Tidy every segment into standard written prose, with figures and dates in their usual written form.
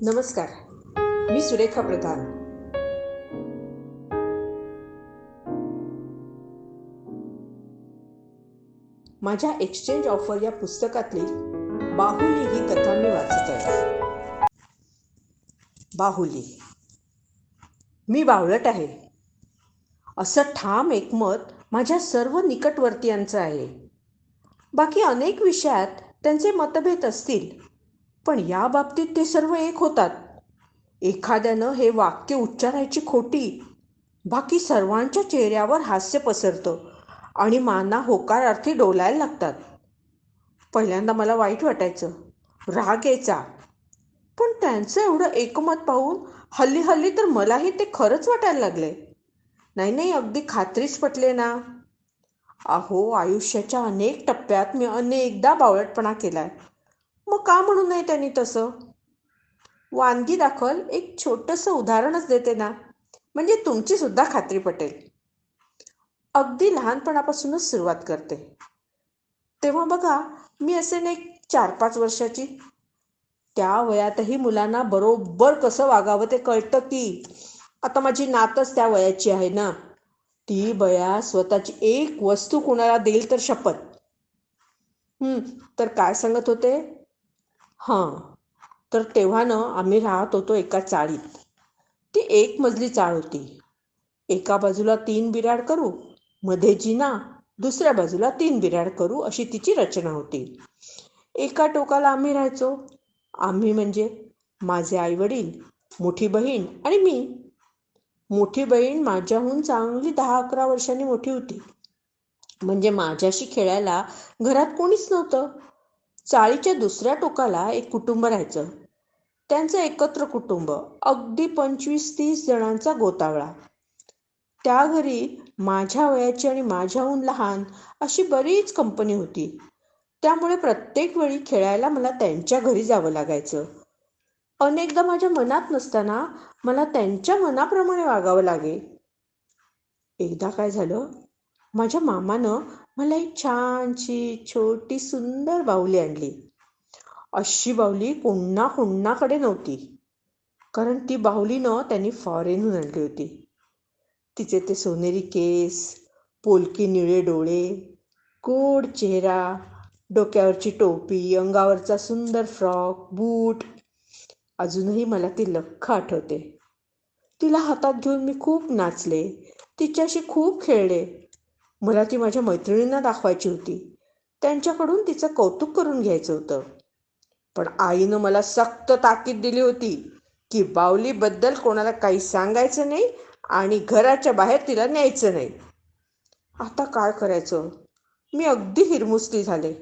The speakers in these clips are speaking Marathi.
नमस्कार. मी सुरेखा प्रधान. माझ्या एक्सचेंज ऑफर या पुस्तकातली बाहुली ही कथा मी वाचत आहे. बाहुली. मी बावळट आहे असं ठाम एकमत माझ्या सर्व निकटवर्तीयांचं आहे. बाकी अनेक विषयात त्यांचे मतभेद असतील, पण या बाबतीत ते सर्व एक होतात. एखाद्यानं हे वाक्य उच्चारायची खोटी, बाकी सर्वांच्या चेहऱ्यावर हास्य पसरतं आणि माना होकारार्थी डोलायला लागतात. पहिल्यांदा मला वाईट वाटायचं, राग यायचा, पण त्यांचं एवढं एकमत पाहून हल्ली हल्ली तर मलाही ते खरंच वाटायला लागले. नाही नाही, अगदी खात्रीच पटले ना. अहो, आयुष्याच्या अनेक टप्प्यात मी अनेकदा बावळटपणा केलाय, मग का म्हणू नये त्यांनी तसं. वानगी दाखल एक छोटंसं उदाहरणच देते ना, म्हणजे तुमची सुद्धा खात्री पटेल. अगदी लहानपणापासूनच सुरुवात करते. तेव्हा बघा, मी असे नाही 4-5 वर्षाची. त्या वयातही मुलांना बरोबर कसं वागावं ते कळतं की. आता माझी नातच त्या वयाची आहे ना. ती बया स्वतःची एक वस्तू कुणाला देईल तर शपथ. तर काय सांगत होते? तर तेव्हा आम्ही राहत होतो एका चाळीत. ती एक मजली चाळ होती. एका बाजूला 3 बिराड करू, मध्ये जिना, दुसऱ्या बाजूला 3 बिराड करू अशी तिची रचना होती. एका टोकाला आम्ही राहायचो. आम्ही म्हणजे माझे आई वडील, मोठी बहीण आणि मी. मोठी बहीण माझ्याहून चांगली 10-11 वर्षांनी मोठी होती. म्हणजे माझ्याशी खेळायला घरात कोणीच नव्हतं. चाळीच्या दुसऱ्या टोकाला एक कुटुंब राहायचं. त्यांचं एकत्र कुटुंब, अगदी 25-30 जणांचा गोतावळा. त्या घरी माझ्या वयाची आणि माझ्याहून लहान अशी बरीच कंपनी होती. त्यामुळे प्रत्येक वेळी खेळायला मला त्यांच्या घरी जावं लागायचं. अनेकदा माझ्या मनात नसताना मला त्यांच्या मनाप्रमाणे वागावं लागे. एकदा काय झालं, माझ्या मामानं मला एक छानशी छोटी सुंदर बाहुली आणली. अशी बाहुली कोणाकडे नव्हती, कारण ती बाहुलीनं त्यांनी फॉरेनहून आणली होती. तिचे ते सोनेरी केस, पोलकी निळे डोळे, गोड चेहरा, डोक्यावरची टोपी, अंगावरचा सुंदर फ्रॉक, बूट. अजूनही मला ती लख्ख आठवते. तिला हातात घेऊन मी खूप नाचले, तिच्याशी खूप खेळले. मला ती माझ्या मैत्रिणींना दाखवायची होती. त्यांच्याकडून तिचं कौतुक करून घ्यायचं होतं. पण आईनं मला सक्त ताकीद दिली होती की बाहुलीबद्दल कोणाला काही सांगायचं नाही आणि घराच्या बाहेर तिला न्यायचं नाही. आता काय करायचं? मी अगदी हिरमुसली झाले.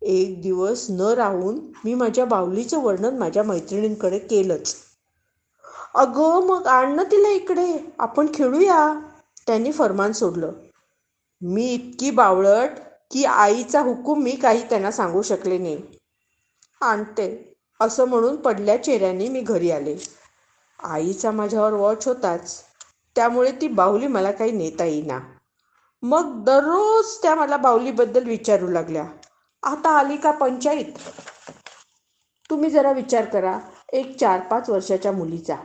एक दिवस न राहून मी माझ्या बाहुलीचं वर्णन माझ्या मैत्रिणींकडे केलंच. अगं, मग आण ना तिला इकडे, आपण खेळूया, त्यांनी फरमान सोडलं. मी इतकी बावळट की आईचा हुकूम मी काही त्यांना सांगू शकले नाही. आणते असं म्हणून पडल्या चेहऱ्याने मी घरी आले. आईचा माझ्यावर वॉच होताच, त्यामुळे ती बाहुली मला काही नेता येईना. मग दररोज त्या मला बाहुलीबद्दल विचारू लागल्या, आता आली का पंचायत? तुम्ही जरा विचार करा, एक 4-5 वर्षाच्या मुलीचा.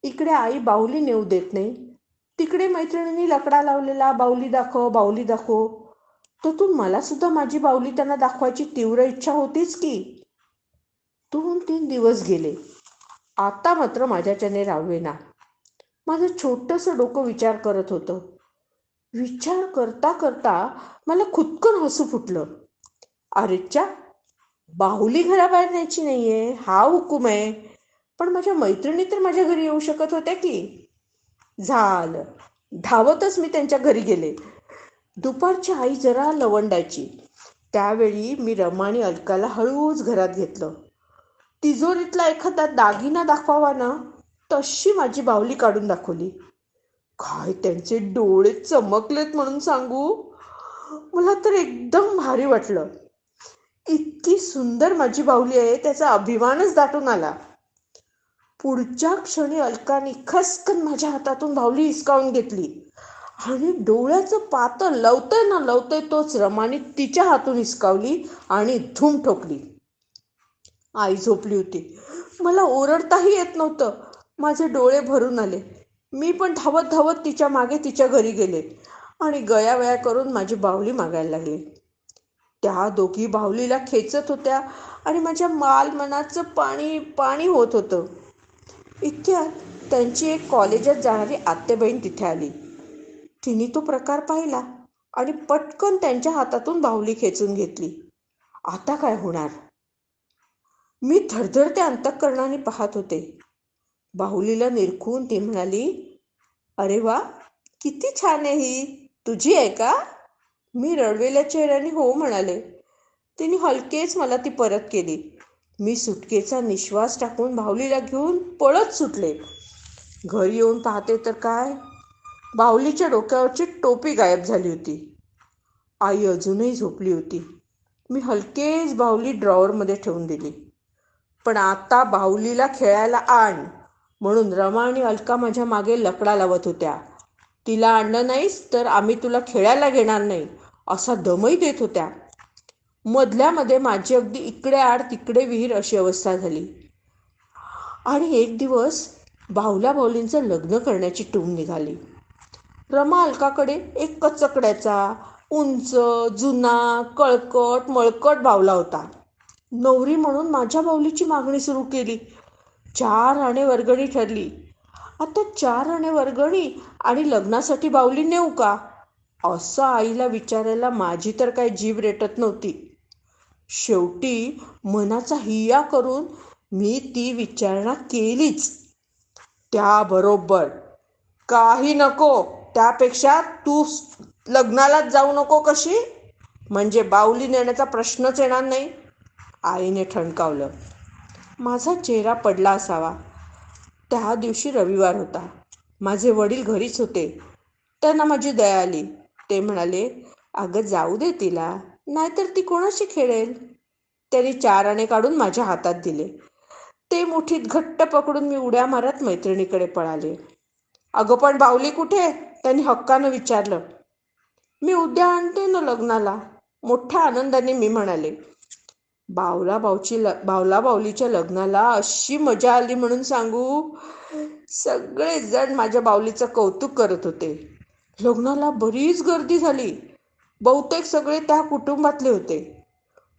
इकडे आई बाहुली नेऊ देत नाही, तिकडे मैत्रिणींनी लकडा लावलेला, बाहुली दाखव बाहुली दाखव. तर मला सुद्धा माझी बाहुली त्यांना दाखवायची तीव्र इच्छा होतीच की. 2-3 दिवस गेले. आता मात्र माझ्याच्याने राहावेना. माझं छोटंसं डोकं विचार करत होतं. विचार करता करता मला खुदकन हसू फुटलं. अरेच्चा, बाहुली घराबाहेर न्यायची नाहीये हा हुकूम आहे, पण माझ्या मैत्रिणी तर माझ्या घरी येऊ शकत होत्या की. झालं, धावतच मी त्यांच्या घरी गेले. दुपारची आई जरा लवंडायची. त्यावेळी मी रमा आणि अलकाला हळूच घरात घेतलं. तिजोरीतला एखादा दागिना दाखवावा ना, तशी माझी बाहुली काढून दाखवली. काय त्यांचे डोळे चमकलेत म्हणून सांगू, मला तर एकदम भारी वाटलं. इतकी सुंदर माझी बाहुली आहे त्याचा अभिमानच दाटून आला. पुढच्या क्षणी अलकाने खसकन माझ्या हातातून बाहुली हिसकावून घेतली आणि डोळ्याचं पातं लवतंय तोच रमाने तिच्या हातून हिसकावली आणि धूम ठोकली. आई झोपली होती. मला ओरडताही येत नव्हतं. माझे डोळे भरून आले. मी पण धावत धावत तिच्या मागे तिच्या घरी गेले आणि गयावया करून माझी बाहुली मागायला लागले. त्या दोघी बाहुलीला खेचत होत्या आणि माझ्या मनाचं पाणी पाणी होत होतं. इतक्यात त्यांची एक कॉलेजात जाणारी आत्याबहीण तिथे आली. तिने तो प्रकार पाहिला आणि पटकन त्यांच्या हातातून बाहुली खेचून घेतली. आता काय होणार? मी धडधडत्या अंतःकरणाने पाहत होते. बाहुलीला निरखून ती म्हणाली, अरे वा, किती छान आहे ही, तुझी आहे का? मी रडवेल्या चेहऱ्याने हो म्हणाले. तिने हलकेच मला ती परत केली. मी सुटकेचा निश्वास टाकून बाहुलीला घेऊन पळत सुटले. घरी येऊन पाहते तर काय, बाहुलीच्या डोक्यावरची टोपी गायब झाली होती. आई अजूनही झोपली होती. मी हलकेच बाहुली ड्रॉवरमध्ये ठेवून दिली. पण आता बाहुलीला खेळायला आण म्हणून रमा आणि अलका माझ्या मागे लकडा लावत होत्या. तिला आणलं नाहीस तर आम्ही तुला खेळायला घेणार नाही असा दमही देत होत्या. मधल्यामध्ये माझी अगदी इकडे आड तिकडे विहीर अशी अवस्था झाली. आणि एक दिवस बाहुल्या बाहुलींचं लग्न करण्याची टूम निघाली. रमा अलकाकडे एक कचकड्याचा, उंच, जुना, कळकट मळकट बावला होता. नवरी म्हणून माझ्या बाहुलीची मागणी सुरू केली. 4 आणे वर्गणी ठरली. आता 4 आणे वर्गणी आणि लग्नासाठी बाहुली नेऊ का असं आईला विचारायला माझी तर काही जीभ रेटत नव्हती. शेवटी मनाचा हिया करून मी ती विचारणा केलीच. त्याबरोबर काही नको, त्यापेक्षा तू लग्नालाच जाऊ नको कशी, म्हणजे बाहुली नेण्याचा प्रश्नच येणार नाही, आईने ठणकावलं. माझा चेहरा पडला असावा. त्या दिवशी रविवार होता. माझे वडील घरीच होते. त्यांना माझी दया आली. ते म्हणाले, अगं जाऊ दे तिला, नाहीतर ती कोणाशी खेळेल. त्यांनी 4 आणे काढून माझ्या हातात दिले. ते मुठीत घट्ट पकडून मी उड्या मारत मैत्रिणीकडे पळाले. अगं पण बाहुली कुठे? त्यांनी हक्कानं विचारलं. मी उद्या आणते ना लग्नाला, मोठ्या आनंदाने मी म्हणाले. बाहुला बाहुलीच्या लग्नाला अशी मजा आली म्हणून सांगू, सगळे जण माझ्या बाहुलीचं कौतुक करत होते. लग्नाला बरीच गर्दी झाली. बहुतेक सगळे त्या कुटुंबातले होते.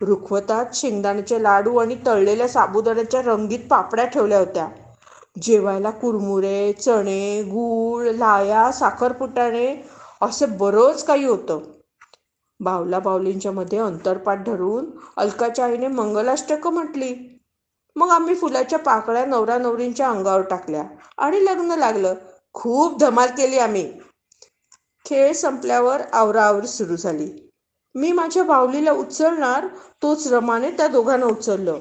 रुखवतात शेंगदाण्याचे लाडू आणि तळलेल्या साबुदाण्याच्या रंगीत पापड्या ठेवल्या होत्या. जेवायला कुरमुरे, चणे, गूळ, लाया, साखरपुटाणे असे बरंच काही होतं. बाहुला बाहुलींच्या मध्ये अंतरपाठ धरून अलकाच्या आईने मंगलाष्टकं म्हटली. मग आम्ही फुलाच्या पाकळ्या नवरा नवरींच्या अंगावर टाकल्या आणि लग्न लागलं. खूप धमाल केली आम्ही. खेळ संपल्यावर आवराआवरी सुरू झाली. मी माझ्या बाहुलीला उचलणार तोच रमाने त्या दोघांना उचललं.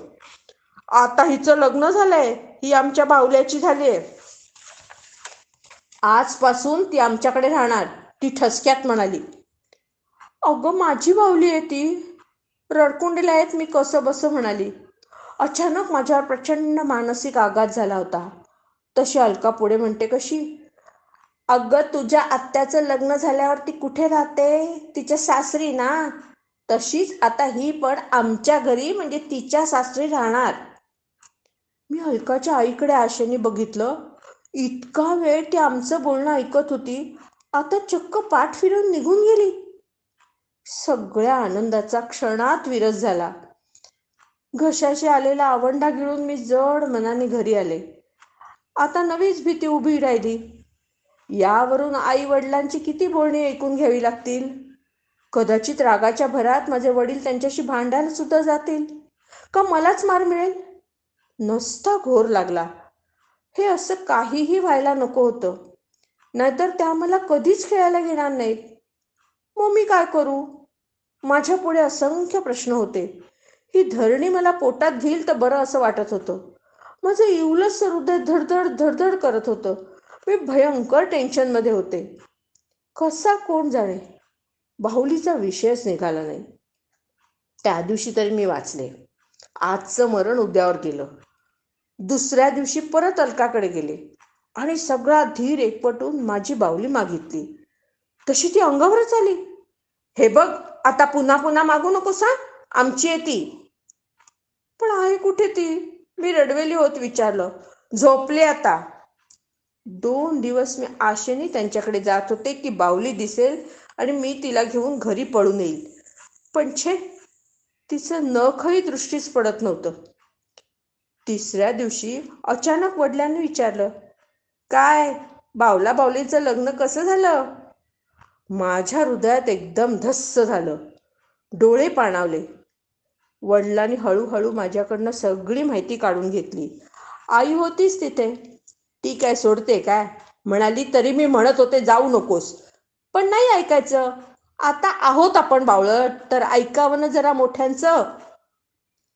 आता हिचं लग्न झालंय, ही आमच्या बाहुल्याची झालीय. आजपासून ती आमच्याकडे राहणार, ती ठसक्यात म्हणाली. अगं माझी बाहुली आहे ती, रडकुंडीला आहेत मी कसं बसं म्हणाली. अचानक माझ्यावर प्रचंड मानसिक आघात झाला होता. तशी अलका पुढे म्हणते कशी, अगं तुझ्या आत्याचं लग्न झाल्यावर ती कुठे राहते? तिच्या सासरी ना. तशीच आता ही पण आमच्या घरी म्हणजे तिच्या सासरी राहणार. मी अलकाच्या आईकडे आशेने बघितलं. इतका वेळ ती आमचं बोलणं ऐकत होती, आता चक्क पाठ फिरून निघून गेली. सगळ्या आनंदाचा क्षणात विरस झाला. घशाशी आलेला आवंढा गिळून मी जड मनाने घरी आले. आता नवीच भीती उभी राहिली. यावरून आई वडिलांची किती बोलणी ऐकून घ्यावी लागतील. कदाचित रागाच्या भरात माझे वडील त्यांच्याशी भांडायला सुद्धा जातील, का मलाच मार मिळेल. नुसता घोर लागला. हे असं काहीही व्हायला नको होतं, नाहीतर त्या मला कधीच खेळायला घेणार नाहीत. मग मी काय करू? माझ्या पुढे असंख्य प्रश्न होते. ही धरणी मला पोटात घेईल तर बरं असं वाटत होतं. माझं इवलंच हृदय धडधड धडधड करत होतं. मी भयंकर टेन्शनमध्ये होते. कसा कोण जाणे, बाहुलीचा विषयच निघाला नाही. त्या दिवशी तरी मी वाचले. आजचं मरण उद्यावर गेलं. दुसऱ्या दिवशी परत अलकाकडे गेले आणि सगळा धीर एकवटून माझी बाहुली मागितली. तशी ती अंगावरच आली. हे बघ, आता पुन्हा पुन्हा मागू नकोस हा, आमची आहे ती. पण आहे कुठे ती? मी रडवेली होत विचारलं. झोपले आता. 2 दिवस मी आशेने त्यांच्याकडे जात होते की बाहुली दिसेल आणि मी तिला घेऊन घरी पळून येईल. पण छे, तिचं नखही दृष्टीस पडत नव्हतं. तिसऱ्या दिवशी अचानक वडिलांनी विचारलं, काय बावला बावलीचं लग्न कसं झालं? माझ्या हृदयात एकदम धस्स झालं. डोळे पाणावले. वडिलांनी हळूहळू माझ्याकडनं सगळी माहिती काढून घेतली. आई होतीच तिथे. ती काय सोडते काय? म्हणाली, तरी मी म्हणत होते जाऊ नकोस, पण नाही ऐकायचं. आता आहोत आपण बावळट, तर ऐकावं ना जरा मोठ्यांचं.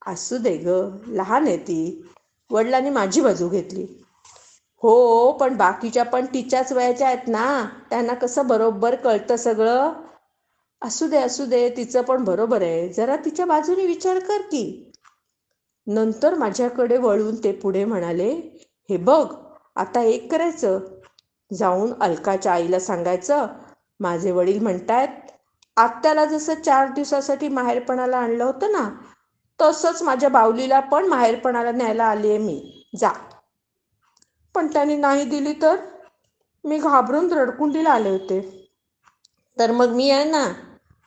असू दे ग, लहान आहे ती. वडिलांनी माझी बाजू घेतली. हो, पण बाकीच्या पण तिच्याच वयाच्या आहेत ना, त्यांना कसं बरोबर कळतं सगळं. असू दे, तिचं पण बरोबर आहे. जरा तिच्या बाजूने विचार कर की. नंतर माझ्याकडे वळून ते पुढे म्हणाले, हे बघ, आता एक करायचं. जाऊन अलकाच्या आईला सांगायचं, माझे वडील म्हणतायत आत्याला जसं 4 दिवसासाठी माहेरपणाला आणलं होतं ना, तसंच माझ्या बावलीला पण माहेरपणाला न्यायला आली आहे मी. जा. पण त्यांनी नाही दिली तर? मी घाबरून रडकुंडीला आले होते. तर मग मी आहे ना,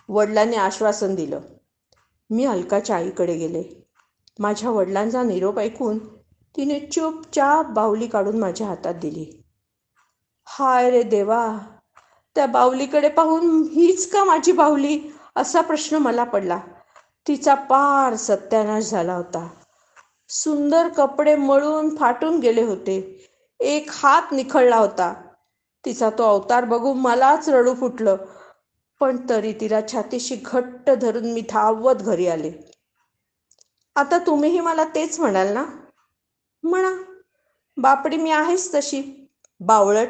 वडिलांनी आश्वासन दिलं. मी अलकाच्या आईकडे गेले. माझ्या वडिलांचा निरोप ऐकून तिने चुपचाप बाहुली काढून माझ्या हातात दिली. हाय रे देवा, त्या बाहुलीकडे पाहून हीच का माझी बाहुली, असा प्रश्न मला पडला. तिचा पार सत्यानाश झाला होता. सुंदर कपडे मळून फाटून गेले होते. एक हात निखळला होता. तिचा तो अवतार बघून मलाच रडू फुटलं. पण तरी तिला छातीशी घट्ट धरून मी धावत घरी आले. आता तुम्हीही मला तेच म्हणाल ना? म्हणा, बापडी मी आहेच तशी, बावळट.